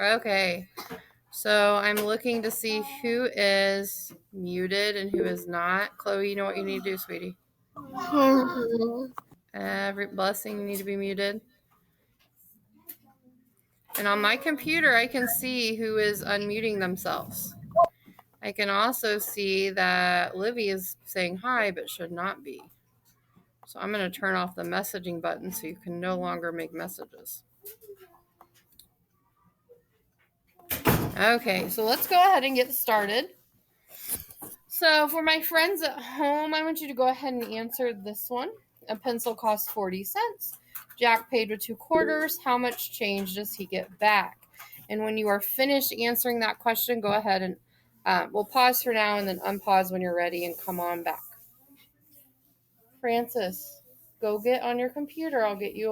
Okay. So I'm looking to see who is muted and who is not. Chloe, you know what you need to do, sweetie? Every blessing, you need to be muted. And on my computer, I can see who is unmuting themselves. I can also see that Livy is saying hi, but should not be. So I'm going to turn off the messaging button so you can no longer make messages. Okay, so let's go ahead and get started. So for my friends at home, I want you to go ahead and answer this one. A pencil costs 40 cents. Jack paid with 2 quarters. How much change does he get back? And when you are finished answering that question, go ahead and we'll pause for now and then unpause when you're ready and come on back. Francis, go get on your computer. I'll get you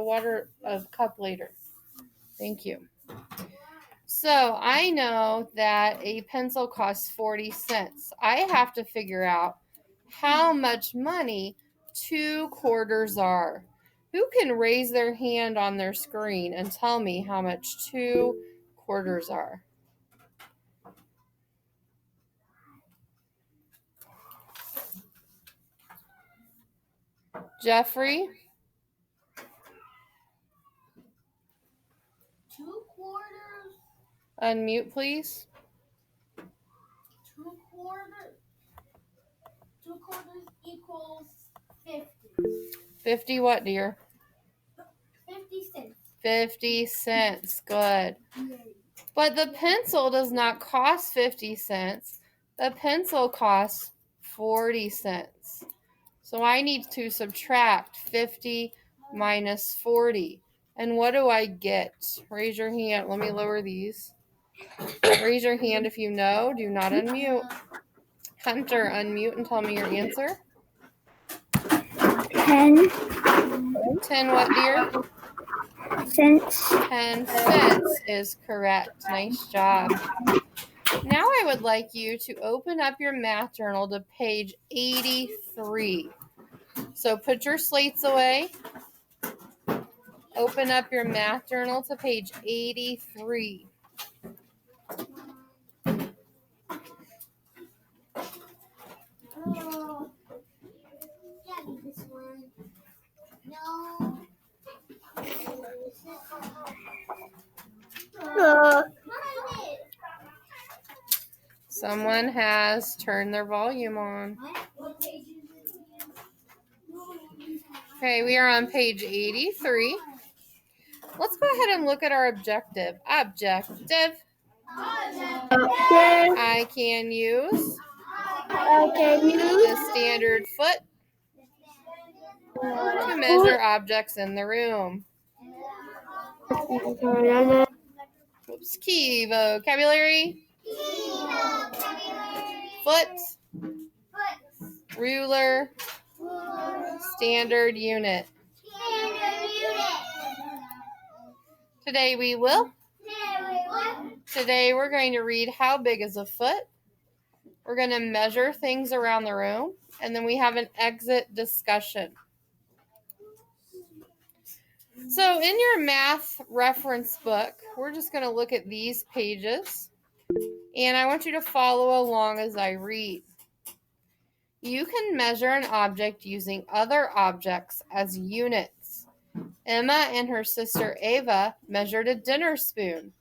a cup later. Thank you. So I know that a pencil costs 40 cents. I have to figure out how much money 2 quarters are. Who can raise their hand on their screen and tell me how much 2 quarters are? Jeffrey? 2 quarters. Unmute, please. 2 quarters. 2 quarters equals 50. 50 what, dear? 50 cents. 50 cents. Good. But the pencil does not cost 50 cents. The pencil costs 40 cents. So I need to subtract 50 minus 40. And what do I get? Raise your hand. Let me lower these. Raise your hand if you know. Do not unmute. Hunter, unmute and tell me your answer. 10 10 what, dear? cents. 10 cents is correct. Nice job. Now I would like you to open up your math journal to page 83. So put your slates away. Open up your math journal to page 83. Oh, yeah, this one. No. Someone has turned their volume on. Okay, we are on page 83. Let's go ahead and look at our objective. Objective. I can use the standard foot to measure objects in the room. Oops, key vocabulary. Foot. Ruler. Standard unit. Today we will. Today we're going to read how big is a foot. We're going to measure things around the room. And then we have an exit discussion. So in your math reference book, we're just going to look at these pages. And I want you to follow along as I read. You can measure an object using other objects as units. Emma and her sister Ava measured a dinner spoon.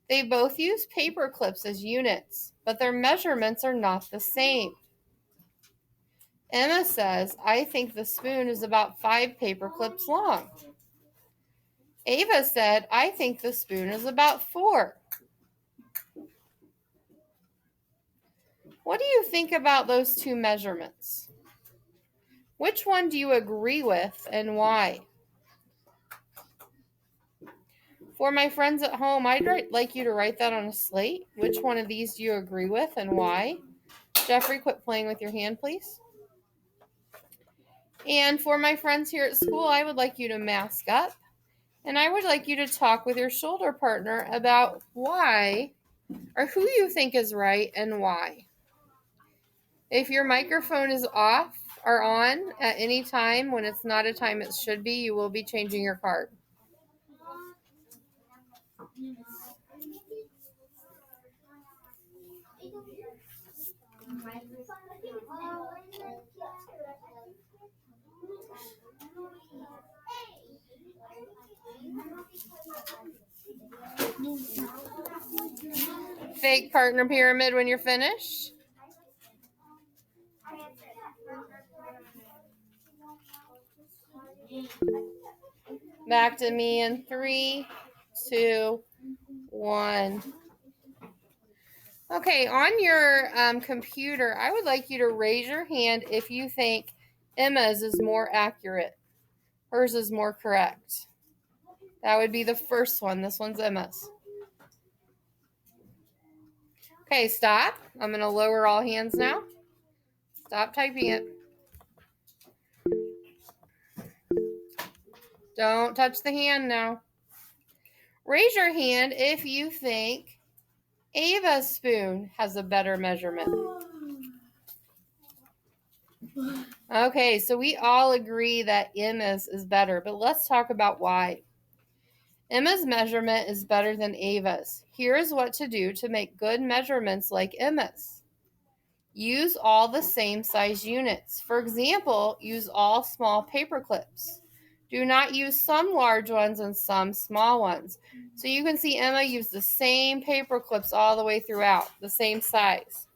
They both use paper clips as units, but their measurements are not the same. Emma says, I think the spoon is about 5 paper clips long. Ava said, I think the spoon is about 4. What do you think about those 2 measurements? Which one do you agree with and why? For my friends at home, I'd like you to write that on a slate. Which one of these do you agree with and why? Jeffrey, quit playing with your hand, please. And for my friends here at school, I would like you to mask up. And I would like you to talk with your shoulder partner about why or who you think is right and why. If your microphone is off or on at any time when it's not a time it should be, you will be changing your card. Fake partner pyramid when you're finished. Back to me in 3, 2, 1. Okay, on your computer, I would like you to raise your hand if you think Emma's is more accurate. Hers is more correct. That would be the first one. This one's Emma's. Okay, stop. I'm going to lower all hands now. Stop typing it. Don't touch the hand now. Raise your hand if you think Ava's spoon has a better measurement. Okay, so we all agree that Emma's is better, but let's talk about why. Emma's measurement is better than Ava's. Here's what to do to make good measurements like Emma's. Use all the same size units. For example, use all small paper clips. Do not use some large ones and some small ones. So you can see Emma used the same paper clips all the way throughout, the same size.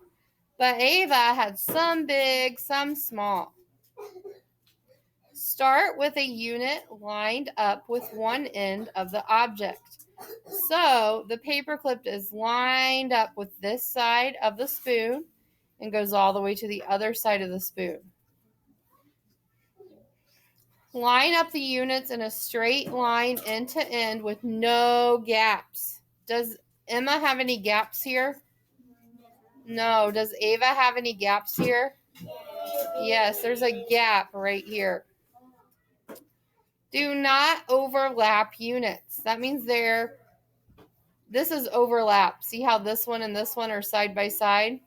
But Ava had some big, some small. Start with a unit lined up with one end of the object. So the paper clip is lined up with this side of the spoon and goes all the way to the other side of the spoon. Line up the units in a straight line end to end with no gaps. Does Emma have any gaps here? No. Does Ava have any gaps here? Yes, there's a gap right here. Do not overlap units. That means this is overlap. See how this one and this one are side by side?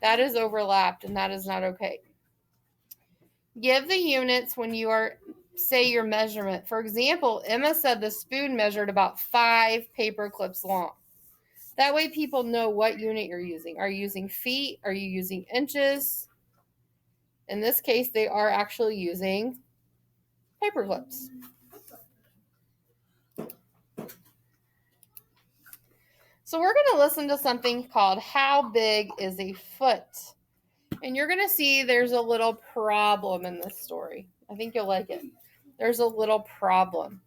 That is overlapped, and that is not okay. Give the units when you say your measurement. For example, Emma said the spoon measured about 5 paper clips long. That way people know what unit you're using. Are you using feet? Are you using inches? In this case, they are actually using paper clips. So we're going to listen to something called How Big is a Foot? And you're going to see there's a little problem in this story. I think you'll like it. There's a little problem.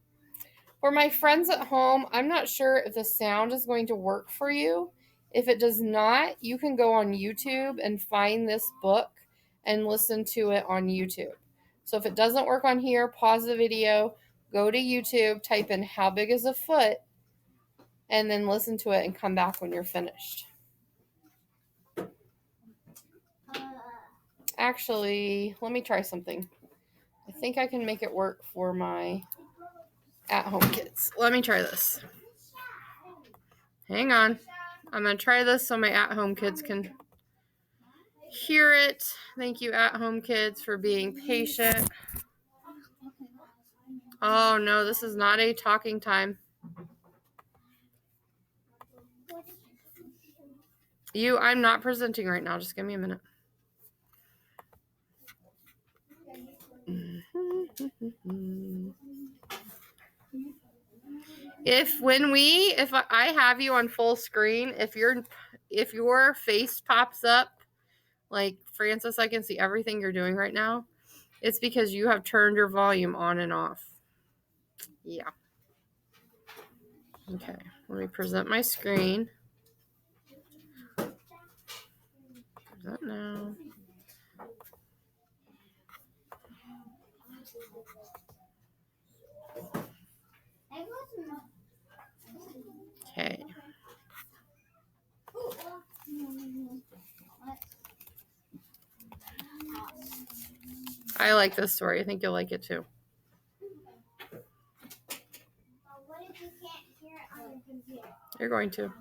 For my friends at home, I'm not sure if the sound is going to work for you. If it does not, you can go on YouTube and find this book and listen to it on YouTube. So if it doesn't work on here, pause the video, go to YouTube, type in How Big is a Foot, and then listen to it and come back when you're finished. Actually, let me try something. I think I can make it work for my at-home kids. Let me try this. Hang on. I'm going to try this so my at-home kids can hear it. Thank you, at-home kids, for being patient. Oh, no, this is not a talking time. I'm not presenting right now. Just give me a minute. If I have you on full screen, if your face pops up, like Francis, I can see everything you're doing right now. It's because you have turned your volume on and off. Yeah. Okay, let me present my screen. Present now. Okay. I like this story. I think you'll like it too. What if you can't hear it on your computer? You're going to.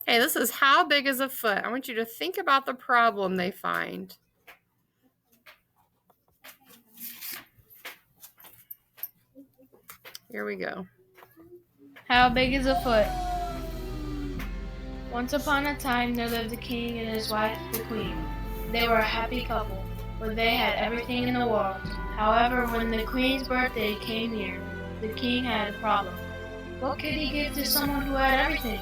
Okay, this is How Big is a Foot? I want you to think about the problem they find. Here we go. How big is a foot? Once upon a time, there lived a king and his wife, the queen. They were a happy couple, for they had everything in the world. However, when the queen's birthday came near, the king had a problem. What could he give to someone who had everything?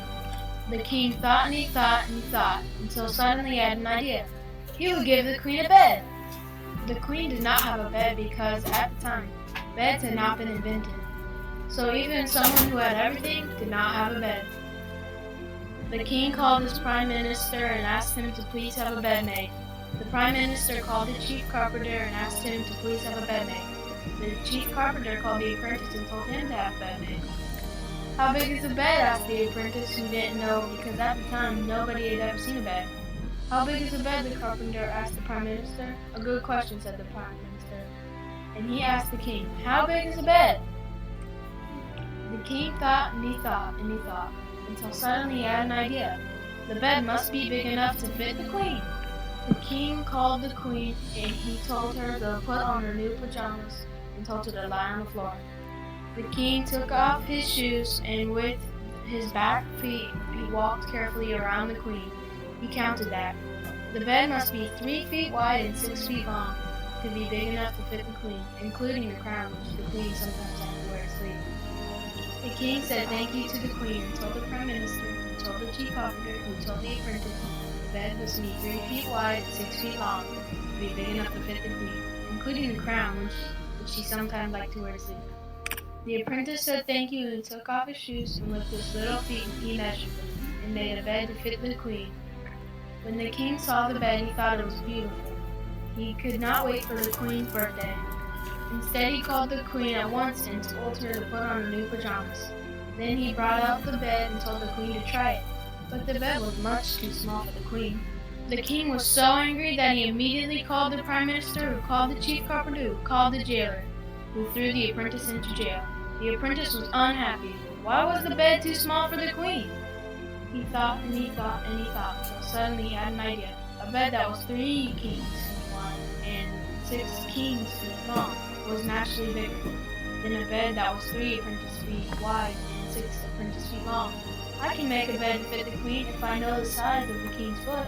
The king thought and he thought and he thought, until suddenly he had an idea. He would give the queen a bed. The queen did not have a bed because, at the time, beds had not been invented. So even someone who had everything did not have a bed. The king called his prime minister and asked him to please have a bed made. The prime minister called the chief carpenter and asked him to please have a bed made. The chief carpenter called the apprentice and told him to have a bed made. How big is the bed? Asked the apprentice, who didn't know because at the time nobody had ever seen a bed. How big is the bed? The carpenter asked the prime minister. A good question, said the prime minister. And he asked the king, how big is the bed? The king thought and he thought and he thought, until suddenly he had an idea. The bed must be big enough to fit the queen. The king called the queen and he told her to put on her new pajamas and told her to lie on the floor. The king took off his shoes and with his back feet he walked carefully around the queen. He counted that. The bed must be 3 feet wide and 6 feet long to be big enough to fit the queen, including the crown which the queen sometimes had to wear to sleep. The king said thank you to the queen and told the prime minister, who told the chief carpenter, who told the apprentice, the bed must be 3 feet wide and 6 feet long to be big enough to fit the queen, including the crown which she sometimes liked to wear to sleep. The apprentice said thank you and took off his shoes, and with his little feet he measured them and made a bed to fit the queen. When the king saw the bed, he thought it was beautiful. He could not wait for the queen's birthday. Instead, he called the queen at once and told her to put on her new pajamas. Then he brought out the bed and told the queen to try it, but the bed was much too small for the queen. The king was so angry that he immediately called the prime minister, who called the chief carpenter, who called the jailer, who threw the apprentice into jail. The apprentice was unhappy. Why was the bed too small for the queen? He thought and he thought and he thought, until suddenly he had an idea. A bed that was 3 kings feet wide and 6 kings feet long was naturally bigger than a bed that was 3 apprentice feet wide and 6 apprentice feet long. I can make a bed to fit the queen if I know the size of the king's foot.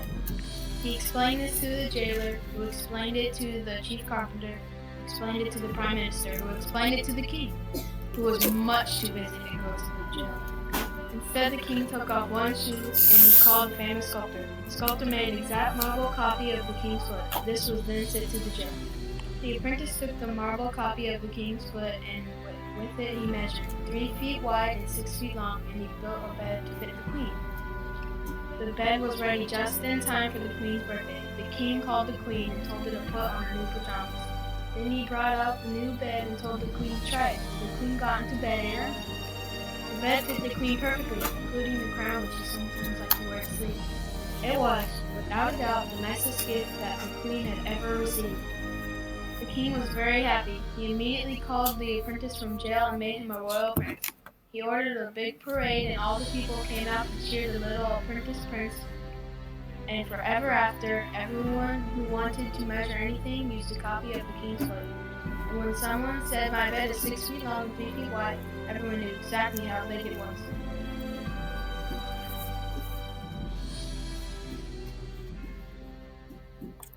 He explained this to the jailer, who explained it to the chief carpenter, who explained it to the prime minister, who explained it to the king, who was much too busy to go to the jail. Instead, the king took off one shoe and he called a famous sculptor. The sculptor made an exact marble copy of the king's foot. This was then sent to the jail. The apprentice took the marble copy of the king's foot and with it he measured 3 feet wide and 6 feet long, and he built a bed to fit the queen. The bed was ready just in time for the queen's birthday. The king called the queen and told her to put on her new pajamas. Then he brought out the new bed and told the queen to try it. The queen got into bed and the bed fit the queen perfectly, including the crown which she sometimes liked to wear to sleep. It was, without a doubt, the nicest gift that the queen had ever received. The king was very happy. He immediately called the apprentice from jail and made him a royal prince. He ordered a big parade and all the people came out to cheer the little apprentice prince. And forever after, everyone who wanted to measure anything used a copy of the king's foot. And when someone said my bed is 6 feet long and 3 feet wide, everyone knew exactly how big it was.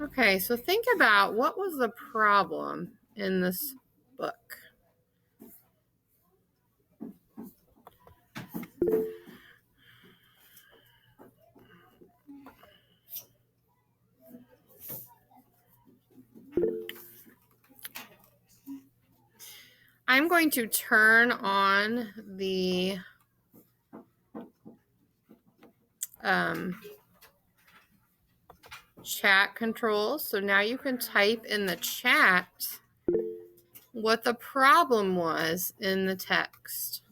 Okay, so think about what was the problem in this book. I'm going to turn on the chat controls. So now you can type in the chat what the problem was in the text.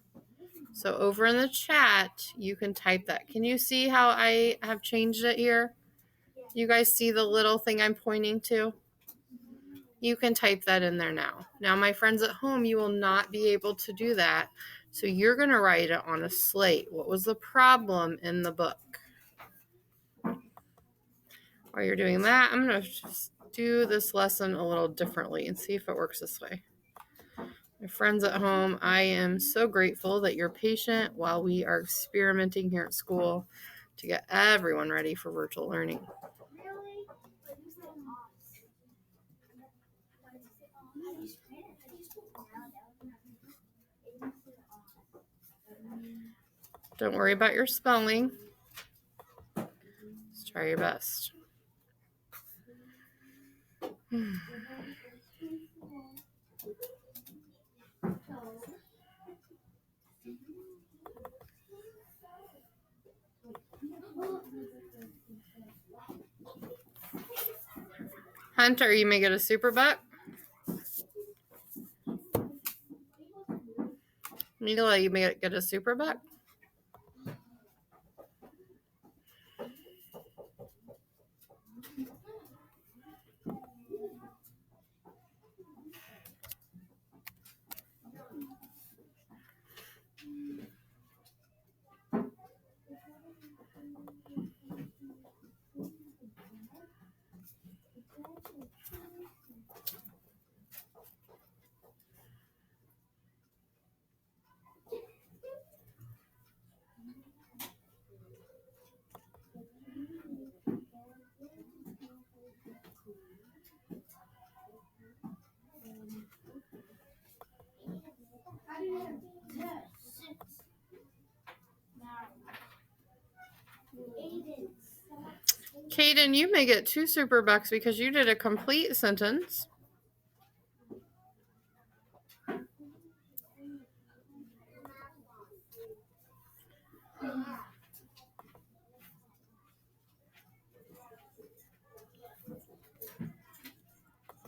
So over in the chat, you can type that. Can you see how I have changed it here? You guys see the little thing I'm pointing to? You can type that in there now. Now, my friends at home, you will not be able to do that. So you're going to write it on a slate. What was the problem in the book? While you're doing that, I'm going to do this lesson a little differently and see if it works this way. My friends at home, I am so grateful that you're patient while we are experimenting here at school to get everyone ready for virtual learning. Really? But you said Oz. Why did you say Oz? How do you spell it? How do you spell it? Don't worry about your spelling. Just try your best. Hunter, you may get a super buck. Mila, you may get a super buck. Kaden, you may get 2 super bucks because you did a complete sentence.